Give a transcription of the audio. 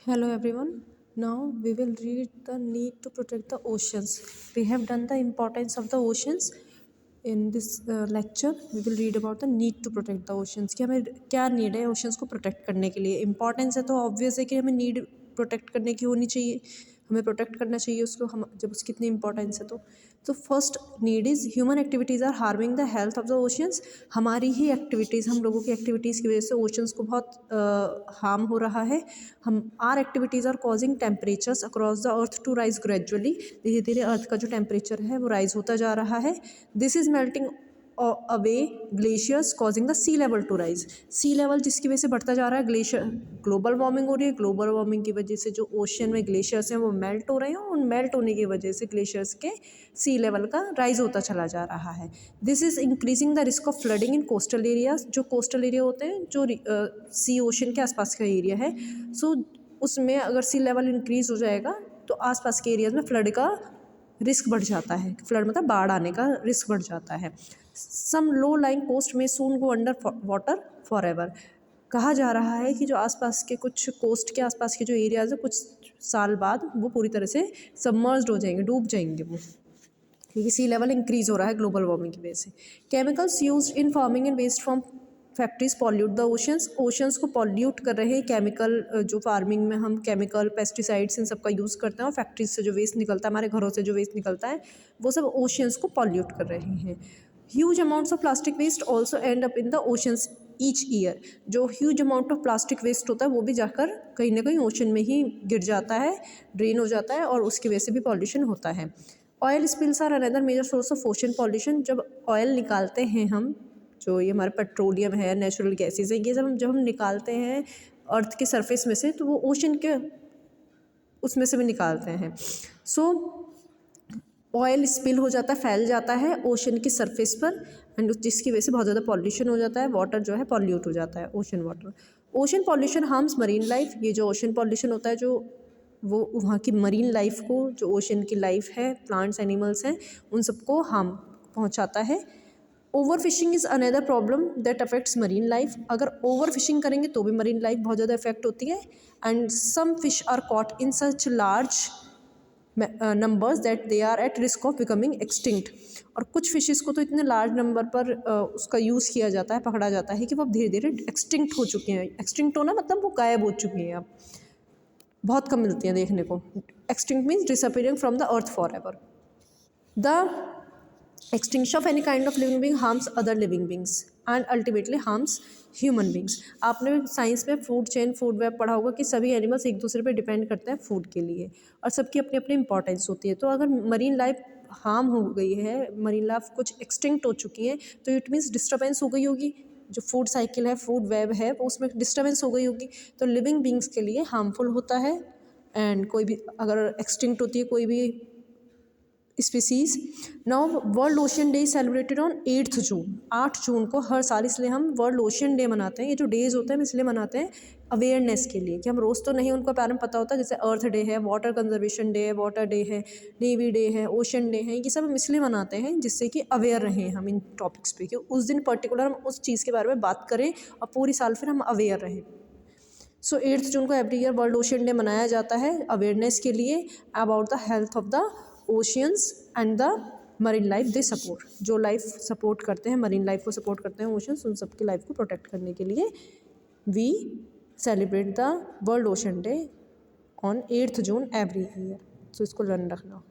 Hello everyone. Now we will read the need to protect the oceans. We have done the importance of the oceans. In this lecture we will read about the need to protect the oceans कि हमें क्या need है oceans को protect करने के लिए. Importance है तो ऑब्वियस है कि हमें नीड प्रोटेक्ट करने की होनी चाहिए, हमें प्रोटेक्ट करना चाहिए उसको, हम जब उसकी इतनी इंपॉर्टेंस है तो first need is human activities are harming the health of the oceans. हमारी ही एक्टिविटीज़, हम लोगों की एक्टिविटीज़ की वजह से ओशंस को बहुत हार्म हो रहा है. हम are activities are causing temperatures across the earth to rise gradually. धीरे धीरे अर्थ का जो टेम्परेचर है वो राइज होता जा रहा है. This is melting away glaciers causing the sea level to rise. Sea level जिसकी वजह से बढ़ता जा रहा है, ग्लेशियर, ग्लोबल वार्मिंग हो रही है. ग्लोबल वार्मिंग की वजह से जो ओशन में ग्लेशियर्स हैं वो मेल्ट हो रहे हैं, और मेल्ट होने की वजह से ग्लेशियर्स के सी लेवल का राइज होता चला जा रहा है. This is increasing the risk of flooding in coastal areas. जो कोस्टल एरिया होते हैं, जो सी ओशन के आसपास का एरिया है, सो उसमें अगर सी लेवल इंक्रीज हो जाएगा तो आसपास के एरियाज में फ्लड का रिस्क बढ़ जाता है. फ्लड मतलब बाढ़ आने का रिस्क बढ़ जाता है. सम लो line coast may soon go under water for ever. कहा जा रहा है कि जो आसपास के कुछ कोस्ट के आसपास के जो एरियाज है, कुछ साल बाद वो पूरी तरह से सबमर्ज्ड हो जाएंगे, डूब जाएंगे वो, क्योंकि सी लेवल इंक्रीज हो रहा है ग्लोबल वार्मिंग की वजह से. Chemicals used in farming and waste from factories pollute the oceans. Oceans को पॉल्यूट कर रहे हैं केमिकल, जो फार्मिंग में हम केमिकल पेस्टिसाइड्स इन सब का यूज़ करते हैं, और फैक्ट्रीज से जो वेस्ट निकलता है, हमारे घरों से जो वेस्ट निकलता है, वो सब ओशंस को पॉल्यूट कर रहे हैं. Huge amounts of plastic waste also end up in the oceans each year. जो huge amount of plastic waste होता है वो भी जाकर कहीं ना कहीं ओशन में ही गिर जाता है, ड्रेन हो जाता है, और उसकी वजह से भी पॉल्यूशन होता है. Oil spills are another major source of ocean pollution. जब ऑयल निकालते हैं हम, जो ये हमारा पेट्रोलियम है, नेचुरल गैसेज है, ये जब हम निकालते हैं अर्थ के सरफेस में से, तो वो ओशन के उसमें से भी निकालते हैं. सो ऑयल स्पिल हो जाता है, फैल जाता है ओशन की सरफेस पर, एंड जिसकी वजह से बहुत ज़्यादा पॉल्यूशन हो जाता है. वाटर जो है पॉल्यूट हो जाता है, ocean water. Ocean pollution harms marine life. ये जो ओशन पॉल्यूशन होता है, जो वो वहाँ की मरीन लाइफ को, जो ओशन की लाइफ है, प्लांट्स एनिमल्स हैं, उन सबको हार्म पहुँचाता है. Over fishing is another problem that affects marine life. अगर ओवर फिशिंग करेंगे तो भी मरीन लाइफ बहुत ज़्यादा इफेक्ट होती है. And some fish are caught in such large numbers that they are at risk of becoming extinct. और कुछ फिशेस को तो इतने लार्ज नंबर पर उसका यूज़ किया जाता है, पकड़ा जाता है, कि वो अब धीरे धीरे एक्सटिंक्ट हो चुके हैं. एक्सटिंक्ट होना मतलब वो गायब हो चुकी हैं, अब बहुत कम मिलती हैं देखने को. Extinct means disappearing from the earth for ever. The extinction of any kind of living being harms other living beings and ultimately harms human beings. आपने साइंस में फूड चेन, फूड वेब पढ़ा होगा कि सभी एनिमल्स एक दूसरे पे depend करते हैं फूड के लिए, और सबकी अपनी अपनी इंपॉर्टेंस होती है. तो अगर मरीन लाइफ हार्म हो गई है, मरीन लाइफ कुछ एक्सटिंक्ट हो चुकी है, तो इट मीन्स डिस्टर्बेंस हो गई होगी. जो फूड साइकिल है, फूड वेब है, वो उसमें डिस्टर्बेंस हो गई होगी, तो लिविंग बींग्स के लिए हार्मफुल होता है. एंड कोई भी अगर एक्सटिंक्ट होती है कोई भी species. Now world ocean day celebrated on 8 जून. 8 जून को हर साल, इसलिए हम वर्ल्ड ओशन डे मनाते हैं. ये जो डेज़ होते हैं हम इसलिए मनाते हैं अवेयरनेस के लिए, कि हम रोज़ तो नहीं उनका बारे में पता होता. जैसे अर्थ डे है, वाटर कंजर्वेशन डे है, वाटर डे है, नेवी डे है, ओशन डे है, ये सब हम इसलिए मनाते हैं जिससे कि अवेयर रहें हम इन टॉपिक्स पे, कि उस दिन पर्टिकुलर हम उस चीज़ के बारे में बात करें और पूरी साल फिर हम अवेयर रहें. सो 8 जून को every year world ocean day मनाया जाता है अवेयरनेस के लिए about the health of the oceans and the marine life they support. जो लाइफ सपोर्ट करते हैं, मरीन लाइफ को सपोर्ट करते हैं ओशंस, उन सबकी लाइफ को प्रोटेक्ट करने के लिए we celebrate the world ocean day on 8 June every year. So इसको लर्न रखना.